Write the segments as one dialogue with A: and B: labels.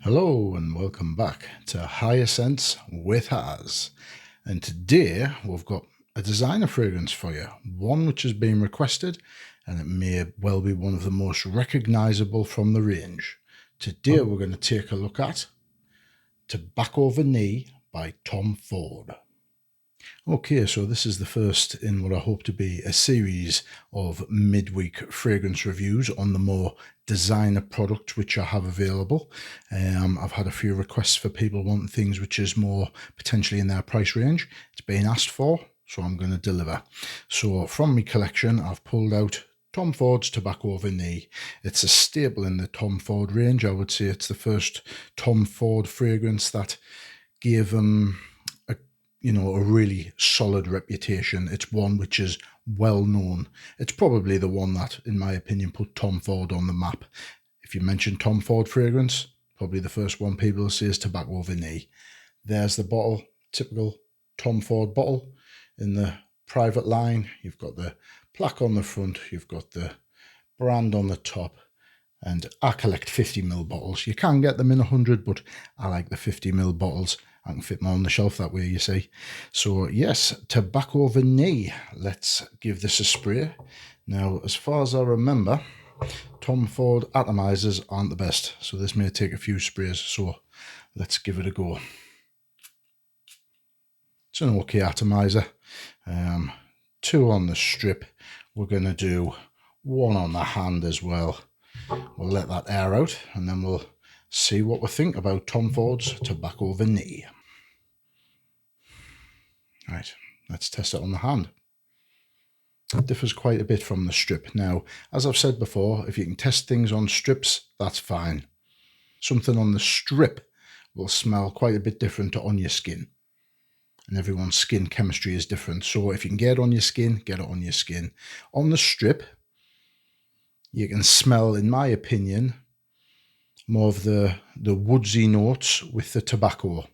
A: Hello and welcome back to Higher Sense with Haz. And today we've got a designer fragrance for you, one which has been requested and it may well be one of the most recognisable from the range. Today we're going to take a look at Tobacco Vanille by Tom Ford. Okay, so this is the first in what I hope to be a series of midweek fragrance reviews on the more designer products which I have available. I've had a few requests for people wanting things which is more potentially in their price range. It's been asked for, so I'm going to deliver. So from my collection, I've pulled out Tom Ford's Tobacco Vanille. It's a staple in the Tom Ford range. I would say it's the first Tom Ford fragrance that gave them a really solid reputation. It's one which is well known. It's probably the one that, in my opinion, put Tom Ford on the map. If you mention Tom Ford fragrance, probably the first one people will say is Tobacco Vanille. There's the bottle, typical Tom Ford bottle in the private line. You've got the plaque on the front, you've got the brand on the top, and I collect 50ml bottles. You can get them in 100, but I like the 50ml bottles. I can fit more on the shelf that way, you see. So yes, Tobacco Vanille. Let's give this a spray. Now, as far as I remember, Tom Ford Atomizers aren't the best, so this may take a few sprays, so let's give it a go. It's an okay atomizer. 2 on the strip. We're going to do 1 on the hand as well. We'll let that air out and then we'll see what we think about Tom Ford's Tobacco Vanille. Right, let's test it on the hand. It differs quite a bit from the strip. Now, as I've said before, if you can test things on strips, that's fine. Something on the strip will smell quite a bit different to on your skin. And everyone's skin chemistry is different. So if you can get it on your skin, get it on your skin. On the strip, you can smell, in my opinion, more of the woodsy notes with the tobacco.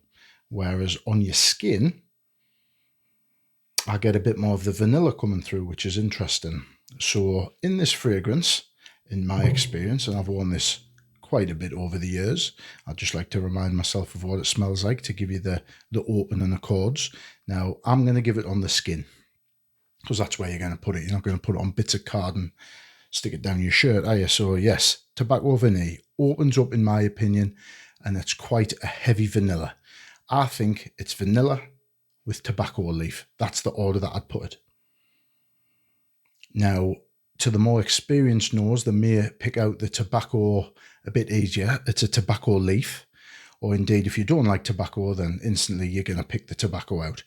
A: Whereas on your skin, I get a bit more of the vanilla coming through, which is interesting. So in this fragrance, in my experience, and I've worn this quite a bit over the years, I'd just like to remind myself of what it smells like to give you the opening accords. Now, I'm going to give it on the skin, because that's where you're going to put it. You're not going to put it on bits of card and stick it down your shirt, are you? So yes, Tobacco Vanille opens up, in my opinion, and it's quite a heavy vanilla. I think it's vanilla with tobacco leaf. That's the order that I'd put it. Now, to the more experienced nose, they may pick out the tobacco a bit easier. It's a tobacco leaf. Or indeed, if you don't like tobacco, then instantly you're going to pick the tobacco out.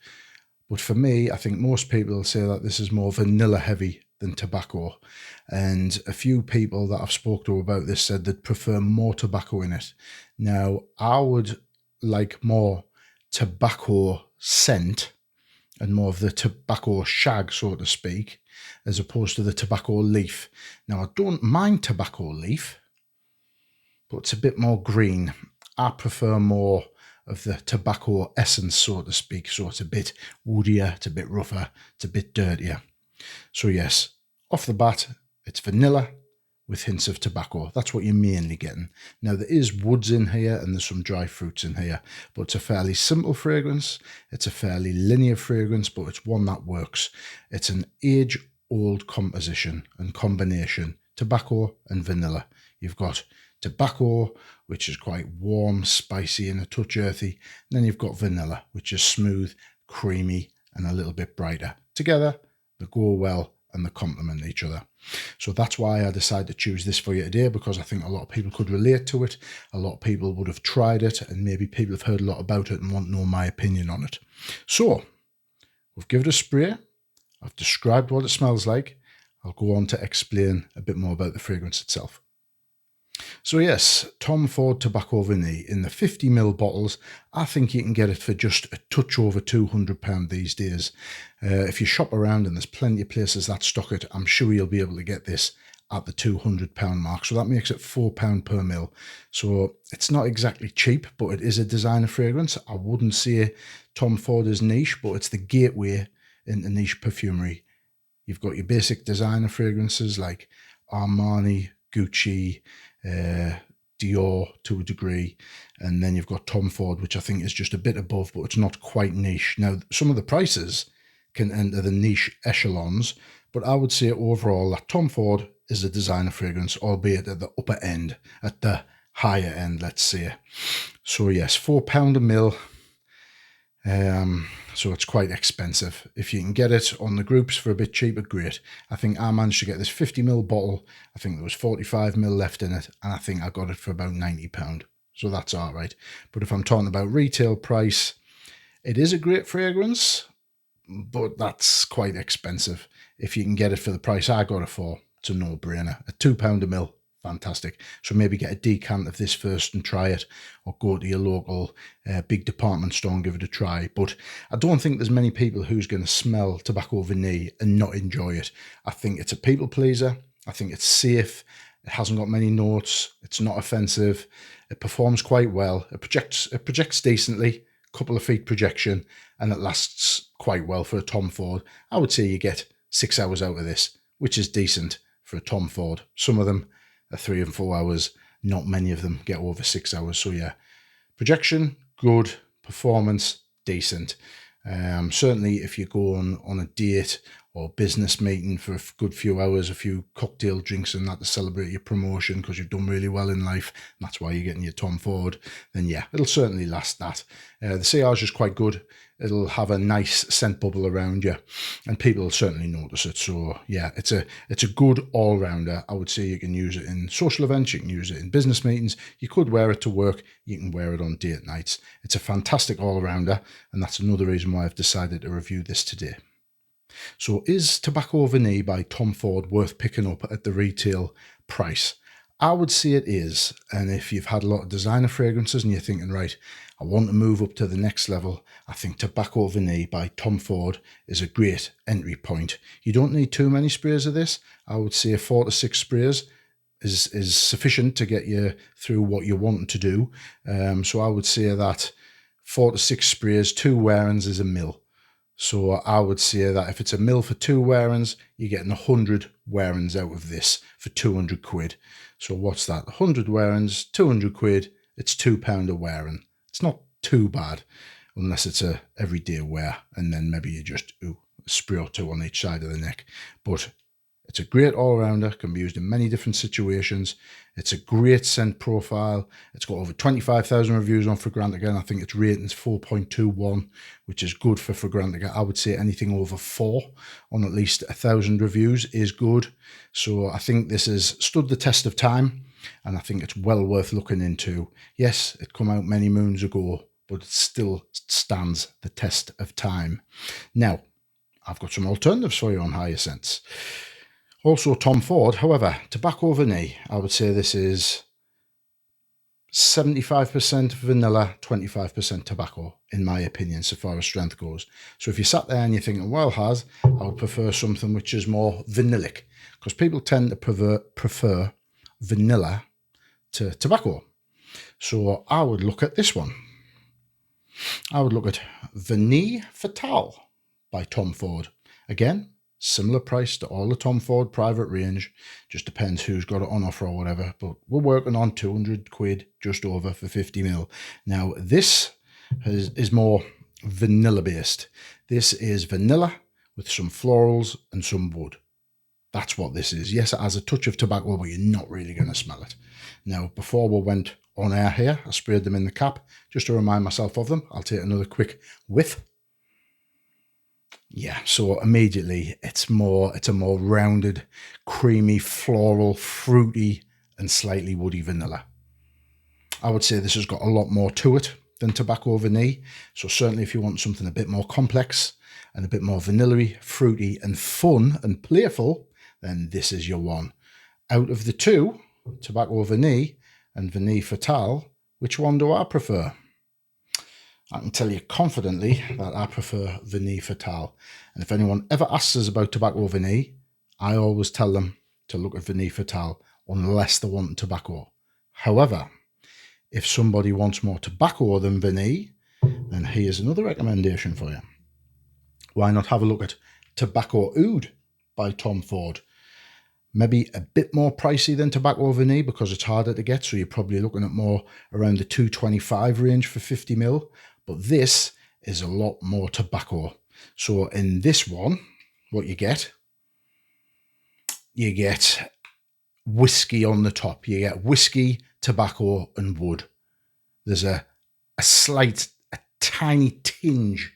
A: But for me, I think most people will say that this is more vanilla heavy than tobacco. And a few people that I've spoke to about this said they'd prefer more tobacco in it. Now, I would like more tobacco scent and more of the tobacco shag, so to speak, as opposed to the tobacco leaf. Now, I don't mind tobacco leaf, but it's a bit more green. I prefer more of the tobacco essence, so to speak, so it's a bit woodier, it's a bit rougher, it's a bit dirtier. So yes, off the bat, it's vanilla with hints of tobacco. That's what you're mainly getting. Now, there is woods in here and there's some dry fruits in here, but it's a fairly simple fragrance. It's a fairly linear fragrance, but it's one that works. It's an age-old composition and combination, tobacco and vanilla. You've got tobacco, which is quite warm, spicy, and a touch earthy. And then you've got vanilla, which is smooth, creamy, and a little bit brighter. Together, they go well and they complement each other. So that's why I decided to choose this for you today, because I think a lot of people could relate to it. A lot of people would have tried it, and maybe people have heard a lot about it and want to know my opinion on it. So we've given it a spray. I've described what it smells like. I'll go on to explain a bit more about the fragrance itself. So yes, Tom Ford Tobacco Vanille in the 50ml bottles. I think you can get it for just a touch over £200 these days. If you shop around, and there's plenty of places that stock it, I'm sure you'll be able to get this at the £200 mark. So that makes it £4 per mil. So it's not exactly cheap, but it is a designer fragrance. I wouldn't say Tom Ford is niche, but it's the gateway into niche perfumery. You've got your basic designer fragrances like Armani, Gucci, Dior to a degree, and then you've got Tom Ford, which I think is just a bit above, but it's not quite niche. Now, some of the prices can enter the niche echelons, but I would say overall that Tom Ford is a designer fragrance, albeit at the upper end, at the higher end, let's say. So yes, £4 a mil. So it's quite expensive. If you can get it on the groups for a bit cheaper, great. I think I managed to get this 50ml bottle. I think there was 45ml left in it, and I think I got it for about £90. So that's all right. But if I'm talking about retail price, it is a great fragrance, but that's quite expensive. If you can get it for the price I got it for, it's a no-brainer. At £2 a mil, fantastic. So maybe get a decant of this first and try it, or go to your local big department store and give it a try. But I don't think there's many people who's going to smell Tobacco Vanille and not enjoy it. I think it's a people pleaser. I think it's safe. It hasn't got many notes. It's not offensive. It performs quite well. It projects decently, couple of feet projection, and it lasts quite well for a Tom Ford. I would say you get 6 hours out of this, which is decent for a Tom Ford. Some of them are 3 and 4 hours. Not many of them get over 6 hours. So yeah, projection, good. Performance, decent. Certainly if you go on a date or business meeting for a good few hours, a few cocktail drinks and that to celebrate your promotion because you've done really well in life, and that's why you're getting your Tom Ford, then yeah, it'll certainly last that. The sillage is quite good. It'll have a nice scent bubble around you, and people will certainly notice it. So yeah, it's a good all-rounder. I would say you can use it in social events, you can use it in business meetings, you could wear it to work, you can wear it on date nights. It's a fantastic all-rounder, and that's another reason why I've decided to review this today. So is Tobacco Vanille by Tom Ford worth picking up at the retail price? I would say it is. And if you've had a lot of designer fragrances and you're thinking, right, I want to move up to the next level, I think Tobacco Vanille by Tom Ford is a great entry point. You don't need too many sprays of this. I would say 4 to 6 sprays is sufficient to get you through what you're wanting to do. So I would say that 4 to 6 sprays, 2 wearings is a mil. So I would say that if it's a mil for 2 wearings, you're getting 100 wearings out of this for 200 quid. So what's that? 100 wearings, 200 quid, it's £2 a wearing. It's not too bad, unless it's a everyday wear, and then maybe you just a spray or 2 on each side of the neck. But it's a great all-rounder, can be used in many different situations. It's a great scent profile. It's got over 25,000 reviews on Fragrantica. I think its rating is 4.21, which is good for Fragrantica. I would say anything over 4 on at least 1,000 reviews is good. So I think this has stood the test of time, and I think it's well worth looking into. Yes, it came out many moons ago, but it still stands the test of time. Now, I've got some alternatives for you on higher scents. Also Tom Ford, however, Tobacco Vanille, I would say this is 75% vanilla, 25% tobacco, in my opinion, so far as strength goes. So if you sat there and you're thinking, well, Haz, I would prefer something which is more vanillic, because people tend to prefer vanilla to tobacco. So I would look at this one. I would look at Vanille Fatale by Tom Ford. Again, similar price to all the Tom Ford private range. Just depends who's got it on offer or whatever. But we're working on 200 quid, just over, for 50ml. Now, this is more vanilla based. This is vanilla with some florals and some wood. That's what this is. Yes, it has a touch of tobacco, but you're not really going to smell it. Now, before we went on air here, I sprayed them in the cap just to remind myself of them. I'll take another quick whiff. Yeah, so immediately it's a more rounded, creamy, floral, fruity, and slightly woody vanilla. I would say this has got a lot more to it than Tobacco Vanille. So certainly if you want something a bit more complex and a bit more vanilla-y, fruity, and fun and playful, then this is your one. Out of the two, Tobacco Vanille and Vanille Fatale, which one do I prefer? I can tell you confidently that I prefer Vanille Fatale. And if anyone ever asks us about Tobacco Vanille, I always tell them to look at Vanille Fatale unless they want tobacco. However, if somebody wants more tobacco than vanille, then here's another recommendation for you. Why not have a look at Tobacco Oud by Tom Ford? Maybe a bit more pricey than Tobacco Vanille because it's harder to get, so you're probably looking at more around the 225 range for 50ml. But this is a lot more tobacco. So in this one, what you get whiskey on the top. You get whiskey, tobacco, and wood. There's a tiny tinge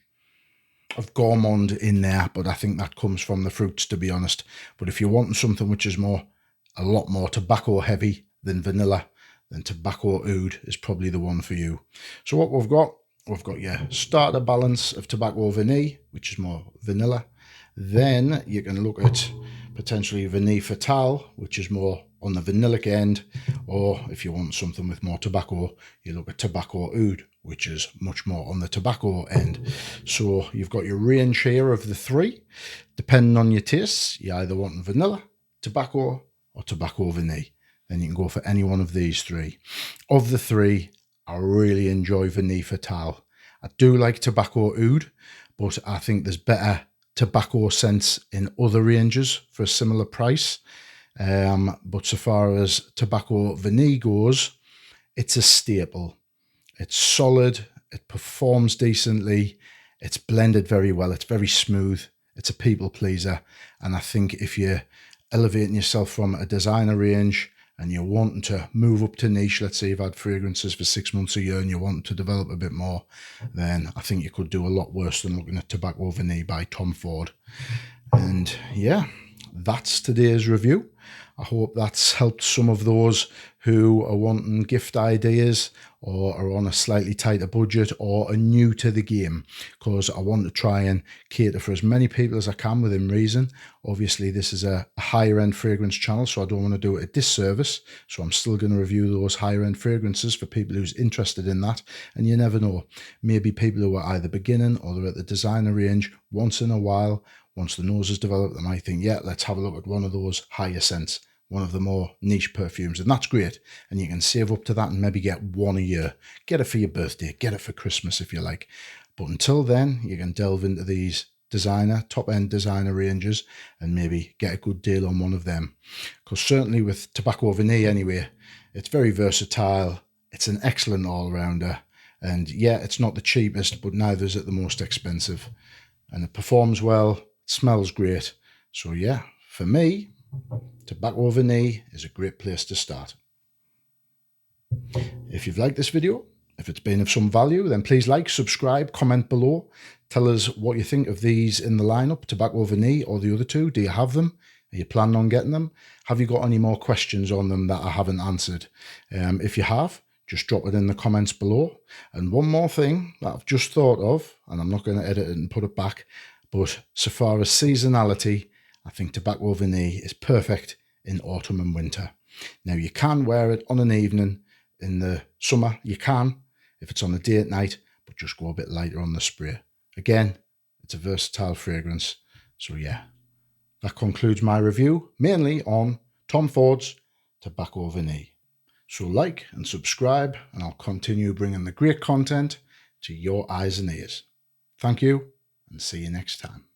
A: of gourmand in there, but I think that comes from the fruits, to be honest. But if you're wanting something which is a lot more tobacco heavy than vanilla, then Tobacco Oud is probably the one for you. So what we've got your starter balance of Tobacco Vanille, which is more vanilla. Then you can look at potentially Vanille Fatale, which is more on the vanillic end, or if you want something with more tobacco, you look at Tobacco Oud, which is much more on the tobacco end. So you've got your range here of the three. Depending on your tastes, you either want vanilla, tobacco, or Tobacco Vanille. Then you can go for any one of these three. Of the three, I really enjoy Vanille Fatale. I do like Tobacco Oud, but I think there's better tobacco scents in other ranges for a similar price. But so far as Tobacco Vanille goes, it's a staple. It's solid, it performs decently, it's blended very well, it's very smooth, it's a people pleaser. And I think if you're elevating yourself from a designer range and you're wanting to move up to niche, let's say you've had fragrances for 6 months a year and you want to develop a bit more, then I think you could do a lot worse than looking at Tobacco Vanille by Tom Ford. And yeah, that's today's review. I hope that's helped some of those who are wanting gift ideas or are on a slightly tighter budget or are new to the game, because I want to try and cater for as many people as I can within reason. Obviously, this is a higher end fragrance channel, so I don't want to do it a disservice. So I'm still going to review those higher end fragrances for people who's interested in that. And you never know, maybe people who are either beginning or they're at the designer range once in a while, once the nose is developed, they might think, yeah, let's have a look at one of those higher scents, one of the more niche perfumes, and that's great. And you can save up to that and maybe get one a year. Get it for your birthday, get it for Christmas if you like. But until then, you can delve into these top-end designer ranges and maybe get a good deal on one of them. Because certainly with Tobacco Vanille anyway, it's very versatile, it's an excellent all-rounder, and yeah, it's not the cheapest, but neither is it the most expensive. And it performs well, smells great. So yeah, for me, Tobacco Vanille is a great place to start. If you've liked this video, if it's been of some value, then please like, subscribe, comment below. Tell us what you think of these in the lineup, Tobacco Vanille or the other two. Do you have them? Are you planning on getting them? Have you got any more questions on them that I haven't answered? If you have, just drop it in the comments below. And one more thing that I've just thought of, and I'm not going to edit it and put it back, but so far as seasonality, I think Tobacco Vanille is perfect in autumn and winter. Now, you can wear it on an evening in the summer. You can, if it's on a day at night, but just go a bit lighter on the spray. Again, it's a versatile fragrance. So yeah, that concludes my review, mainly on Tom Ford's Tobacco Vanille. So like and subscribe, and I'll continue bringing the great content to your eyes and ears. Thank you, and see you next time.